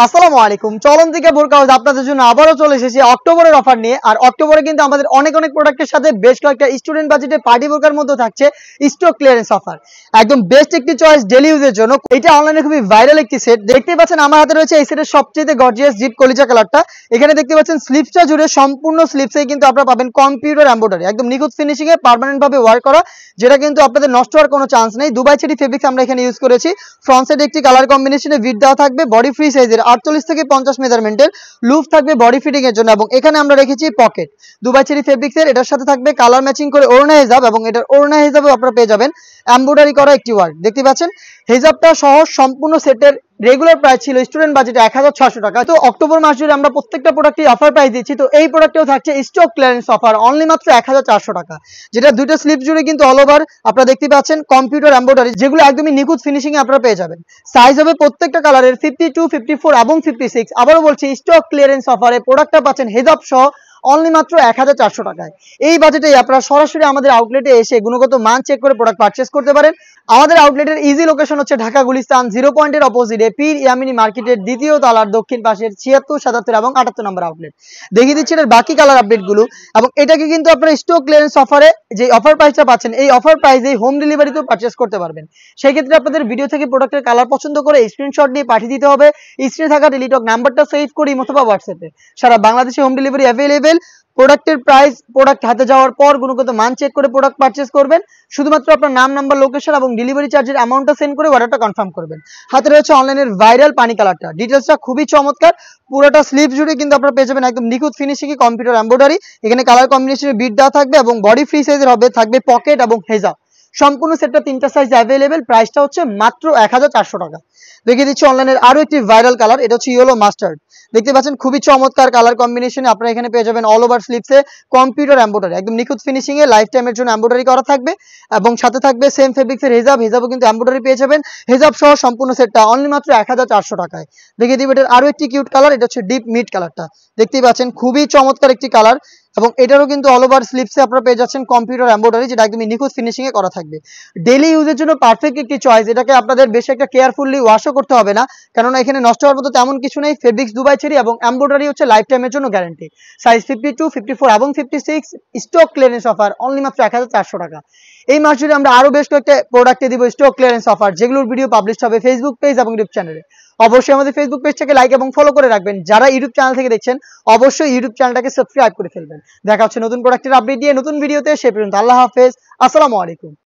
আসসালামু আলাইকুম। চলন্তিকা বোরকা হাউস আপনাদের জন্য আবারও চলে এসেছি অক্টোবরের অফার নিয়ে। আর অক্টোবরে কিন্তু আমাদের অনেক প্রোডাক্টের সাথে বেশ কয়েকটা স্টুডেন্ট বাজেটে পার্টি বোরকার মধ্যে থাকছে স্টক ক্লিয়ারেন্স অফার। একদম বেস্ট একটি চয়েস ডেলি ইউজের জন্য। এটা অনলাইনে খুবই ভাইরাল একটি সেট। দেখতে পাচ্ছেন আমার হাতে রয়েছে এই সেটের সবচেয়ে গর্জিয়াস ডিপ কলিজা কালারটা। এখানে দেখতে পাচ্ছেন স্লিপসটা জুড়ে সম্পূর্ণ স্লিপসে কিন্তু আপনারা পাবেন কম্পিউটার এমব্রয়ডারি, একদম নিখুঁত ফিনিশিং এ পার্মানেন্ট ভাবে ওয়ার্ক করা, যেটা কিন্তু আপনাদের নষ্ট হওয়ার কোনো চান্স নেই। দুবাই চেরি ফেব্রিক্স আমরা এখানে ইউজ করেছি। ফ্রন্ট সাইডে একটি কালার কম্বিনেশনে ভিড দেওয়া থাকবে, বডি ফ্রি সাইজের 48 থেকে 50 মেজারমেন্টের লুপ থাকবে বডি ফিটিং এর জন্য, এবং এখানে আমরা রেখেছি পকেট দুবাই চেরি ফেব্রিক্স এর। এটার সাথে থাকবে কালার ম্যাচিং করে ওড়না হিজাব, এবং এটার ওড়না হিজাবে আপনারা পেয়ে যাবেন এমব্রয়ডারি করা একটি ওয়ার্ক। দেখতে পাচ্ছেন হিজাবটা সহ সম্পূর্ণ সেটের রেগুলার প্রাইস ছিল স্টুডেন্ট বাজেটে 1600 টাকা। তো অক্টোবর মাস জুড়ে আমরা প্রত্যেকটা প্রোডাক্টে অফার প্রাইস দিচ্ছি। তো এই প্রোডাক্টেও থাকছে স্টক ক্লিয়ারেন্স অফার অনলি মাত্র 1400 টাকা, যেটা দুইটা স্লিপ জুড়ে কিন্তু অল ওভার আপনারা দেখতে পাচ্ছেন কম্পিউটার এমব্রয়ডারি, যেগুলো একদমই নিখুঁত ফিনিশিং এ আপনারা পেয়ে যাবেন। সাইজ হবে প্রত্যেকটা কালারের 52, 54 এবং 56। আবারও বলছি স্টক ক্লিয়ারেন্স অফারে প্রোডাক্টটা পাচ্ছেন হিজাব সহ অনলি মাত্র 1400 টাকায়। এই বাজেটে আপনারা সরাসরি আমাদের আউটলেটে এসে গুণগত মান চেক করে প্রোডাক্ট পারচেজ করতে পারেন। আমাদের আউটলেটের ইজি লোকেশন হচ্ছে ঢাকা গুলিস্তান 0 পয়েন্টের অপোজিটে পীর ইয়ামিনী মার্কেটের দ্বিতীয় তলার দক্ষিণ পাশের 76, 77 এবং 78 নম্বর আউটলেট। দেখিয়ে দিচ্ছি এর বাকি কালার আপডেট গুলো, এবং এটাকে কিন্তু আপনারা স্টক ক্লিয়ারেন্স অফারে যে অফার প্রাইসটা পাচ্ছেন এই অফার প্রাইসে হোম ডেলিভারিতেও পারচেজ করতে পারবেন। সেই ক্ষেত্রে আপনাদের ভিডিও থেকে প্রোডাক্টের কালার পছন্দ করে স্ক্রিনশট নিয়ে পাঠিয়ে দিতে হবে। স্ক্রিনে থাকা টেলিটক নাম্বারটা সেভ করি অথবা হোয়াটসঅ্যাপে। সারা বাংলাদেশে হোম ডেলিভারি অ্যাভেলেবেল। প্রোডাক্টের প্রাইস প্রোডাক্ট হাতে যাওয়ার পর গুণগত মান চেক করে প্রোডাক্ট পারচেজ করবেন। শুধুমাত্র আপনার নাম, নাম্বার, লোকেশন এবং ডেলিভারি চার্জের অ্যামাউন্টটা সেন্ড করে অর্ডারটা কনফার্ম করবেন। হাতে রয়েছে অনলাইনের ভাইরাল পানি কালারটা, ডিটেলসটা খুবই চমৎকার। পুরোটা স্লিপ জুড়ে কিন্তু আপনারা পেয়ে যাবেন একদম নিখুঁত ফিনিশিং এ কম্পিউটার এমব্রয়ডারি। এখানে কালার কম্বিনেশনে বিট দেওয়া থাকবে এবং বডি ফ্রি সাইজের হবে, থাকবে পকেট এবং হেজাব। সম্পূর্ণ সেটটা 3টা সাইজ অ্যাভেলেবেল। প্রাইসটা হচ্ছে মাত্র 1400 টাকা। দেখিয়ে দিচ্ছি অনলাইনের আরো একটি ভাইরাল কালার, এটা হচ্ছে ইয়েলো মাস্টার্ড। দেখতে পাচ্ছেন খুবই চমৎকার কালার কম্বিনেশনে আপনারা এখানে পেয়ে যাবেন অল ওভার স্লিপসে কম্পিউটার এমব্রয়ডারি, একদম নিখুঁত ফিনিশিং এ লাইফ টাইমের জন্য এমব্রয়ডারি করা থাকবে, এবং সাথে থাকবে সেম ফেব্রিক্স এর হেজাব। হেজাবও কিন্তু এমব্রয়ডারি পেয়ে যাবেন। হেজাব সহ সম্পূর্ণ সেটটা অনলি মাত্র 1400 টাকায়। দেখিয়ে দিব এটার আরো একটি কিউট কালার, এটা হচ্ছে ডিপ মিড কালারটা। দেখতেই পাচ্ছেন খুবই চমৎকার একটি কালার, এবং এটারও কিন্তু অল ওভার স্লিপসে আপনারা পেয়ে যাচ্ছেন কম্পিউটার এমব্রয়ডারি, যেটা একদমই নিখুঁত ফিনিশিং এ করা থাকবে। ডেইলি ইউজের জন্য পারফেক্ট একটি চয়েস। এটাকে আপনাদের বেশি একটা কেয়ারফুলি ওয়াশও করতে হবে না, কেননা এখানে নষ্ট হওয়ার মতো তেমন কিছু নেই। ফেব্রিক্স দুবাই চেরি এবং এমব্রয়ডারি হচ্ছে লাইফ টাইমের জন্য গ্যারান্টি। সাইজ 52, 54 এবং 56। স্টক ক্লিয়ারেন্স অফার অনলি মাত্র 1400 টাকা। এই মাস জুড়ে আমরা আরো বেশ কয়েকটা প্রোডাক্টে দিব স্টক ক্লিয়ারেন্স অফার, যেগুলোর ভিডিও পাবলিশ হবে ফেসবুক পেজ এবং ইউটিউব চ্যানেলে। অবশ্যই আমাদের ফেসবুক পেজটাকে লাইক এবং ফলো করে রাখবেন। যারা ইউটিউব চ্যানেল থেকে দেখছেন অবশ্যই ইউটিউব চ্যানেলটাকে সাবস্ক্রাইব করে ফেলবেন। দেখা হচ্ছে নতুন প্রোডাক্টের আপডেট দিয়ে নতুন ভিডিওতে। সে পর্যন্ত আল্লাহ হাফেজ, আসসালামু আলাইকুম।